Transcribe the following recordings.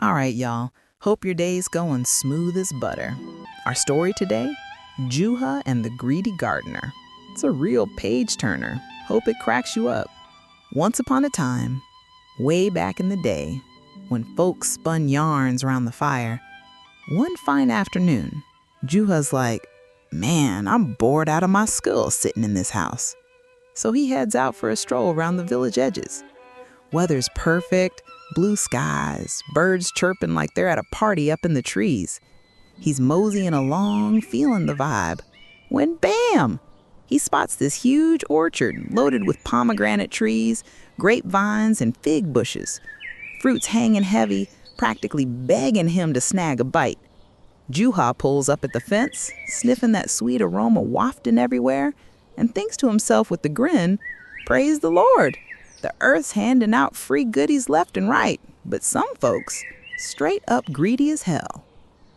All right, y'all. Hope your day's going smooth as butter. Our story today, Juha and the Greedy Gardener. It's a real page-turner. Hope it cracks you up. Once upon a time, way back in the day, when folks spun yarns around the fire, one fine afternoon, Juha's like, man, I'm bored out of my skull sitting in this house. So he heads out for a stroll around the village edges. Weather's perfect, blue skies, birds chirping like they're at a party up in the trees. He's moseying along, feeling the vibe, when bam! He spots this huge orchard loaded with pomegranate trees, grapevines, and fig bushes. Fruits hanging heavy, practically begging him to snag a bite. Juha pulls up at the fence, sniffing that sweet aroma wafting everywhere, and thinks to himself with a grin, praise the Lord. The earth's handing out free goodies left and right, but some folks, straight up greedy as hell.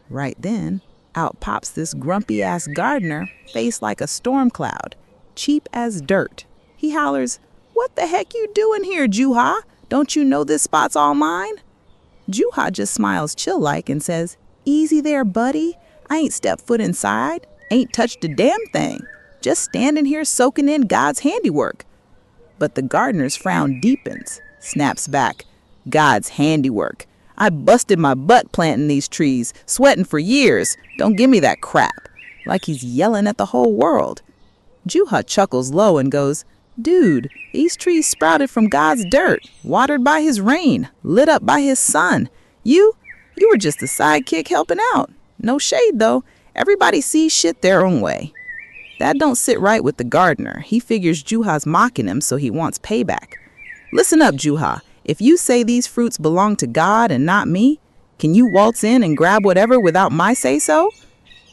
Right then, out pops this grumpy-ass gardener, face like a storm cloud, cheap as dirt. He hollers, "What the heck you doing here, Juha? Don't you know this spot's all mine?" Juha just smiles chill-like and says, "Easy there, buddy. I ain't stepped foot inside, ain't touched a damn thing. Just standing here soaking in God's handiwork." But the gardener's frown deepens, snaps back, "God's handiwork. I busted my butt planting these trees, sweating for years. Don't give me that crap." Like he's yelling at the whole world. Juha chuckles low and goes, "Dude, these trees sprouted from God's dirt, watered by his rain, lit up by his sun. You were just a sidekick helping out. No shade though. Everybody sees shit their own way." That don't sit right with the gardener. He figures Juha's mocking him, so he wants payback. "Listen up, Juha. If you say these fruits belong to God and not me, can you waltz in and grab whatever without my say-so?"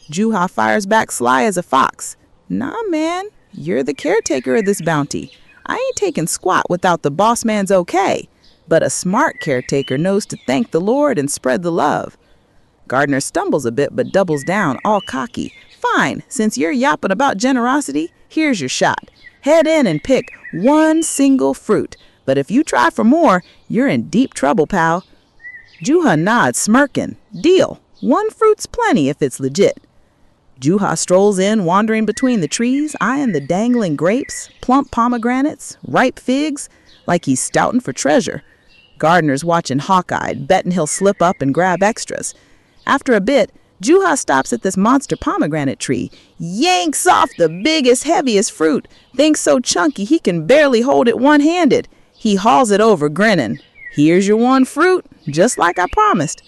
Juha fires back sly as a fox. "Nah, man. You're the caretaker of this bounty. I ain't taking squat without the boss man's okay. But a smart caretaker knows to thank the Lord and spread the love." Gardener stumbles a bit but doubles down, all cocky. "Fine, since you're yapping about generosity, here's your shot. Head in and pick one single fruit. But if you try for more, you're in deep trouble, pal." Juha nods, smirking. "Deal. One fruit's plenty if it's legit." Juha strolls in, wandering between the trees, eyeing the dangling grapes, plump pomegranates, ripe figs, like he's stouting for treasure. Gardener's watching hawk-eyed, betting he'll slip up and grab extras. After a bit, Juha stops at this monster pomegranate tree, yanks off the biggest, heaviest fruit, thinks so chunky he can barely hold it one-handed. He hauls it over, grinning. "Here's your one fruit, just like I promised."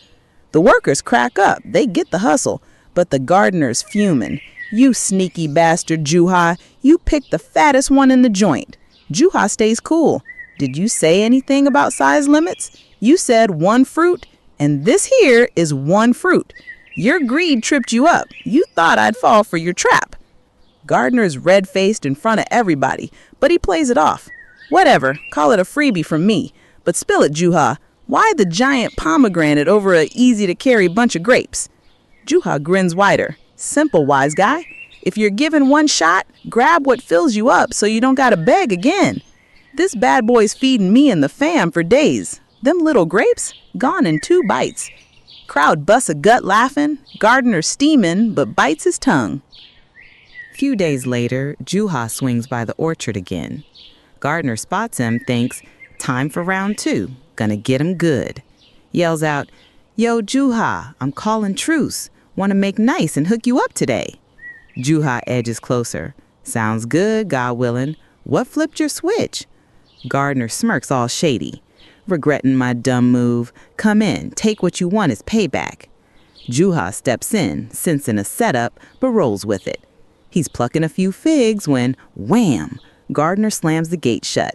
The workers crack up. They get the hustle, but the gardener's fuming. "You sneaky bastard, Juha. You picked the fattest one in the joint." Juha stays cool. "Did you say anything about size limits? You said one fruit, and this here is one fruit. Your greed tripped you up. You thought I'd fall for your trap." Gardener's red-faced in front of everybody, but he plays it off. "Whatever, call it a freebie from me. But spill it, Juha. Why the giant pomegranate over a easy-to-carry bunch of grapes?" Juha grins wider. "Simple, wise guy. If you're given one shot, grab what fills you up so you don't gotta beg again. This bad boy's feeding me and the fam for days. Them little grapes, gone in 2 bites." Crowd busts a gut laughing, gardener steaming, but bites his tongue. Few days later, Juha swings by the orchard again. Gardener spots him, thinks, time for round 2, gonna get him good. Yells out, "Yo, Juha, I'm calling truce. Wanna make nice and hook you up today." Juha edges closer. "Sounds good, God willing. What flipped your switch?" Gardener smirks all shady. "Regretting my dumb move. Come in, take what you want as payback." Juha steps in, sensing a setup, but rolls with it. He's plucking a few figs when, wham, Gardener slams the gate shut.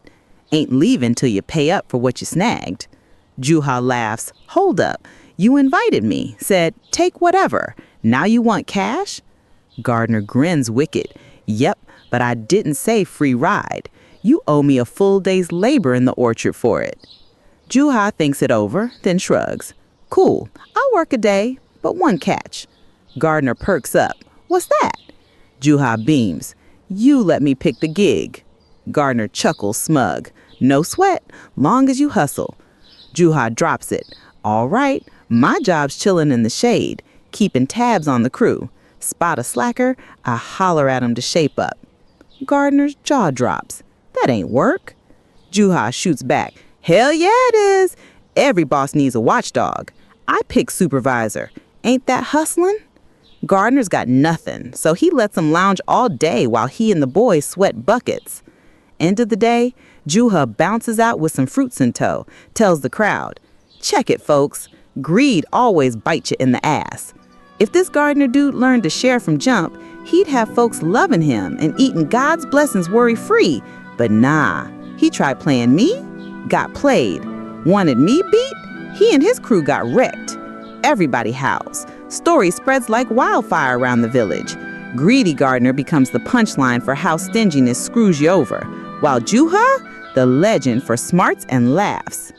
"Ain't leaving till you pay up for what you snagged." Juha laughs. "Hold up, you invited me, said, take whatever. Now you want cash?" Gardener grins wicked. "Yep, but I didn't say free ride. You owe me a full day's labor in the orchard for it." Juha thinks it over, then shrugs. "Cool, I'll work a day, but one catch." Gardener perks up. "What's that?" Juha beams. "You let me pick the gig." Gardener chuckles smug. "No sweat, long as you hustle." Juha drops it. All right, my job's chilling in the shade, keeping tabs on the crew. Spot a slacker, I holler at him to shape up. Gardner's jaw drops. That ain't work. Juha shoots back. Hell yeah it is. Every boss needs a watchdog. I pick supervisor. Ain't that hustling? Gardner's got nothing, so he lets him lounge all day while he and the boys sweat buckets. End of the day, Juha bounces out with some fruits in tow, tells the crowd, check it, folks. Greed always bites you in the ass. If this Gardner dude learned to share from jump, he'd have folks loving him and eating God's blessings worry-free. But nah, he tried playing me, got played. Wanted me beat? He and his crew got wrecked. Everybody howls. Story spreads like wildfire around the village. Greedy Gardner becomes the punchline for how stinginess screws you over, while Juha, the legend for smarts and laughs.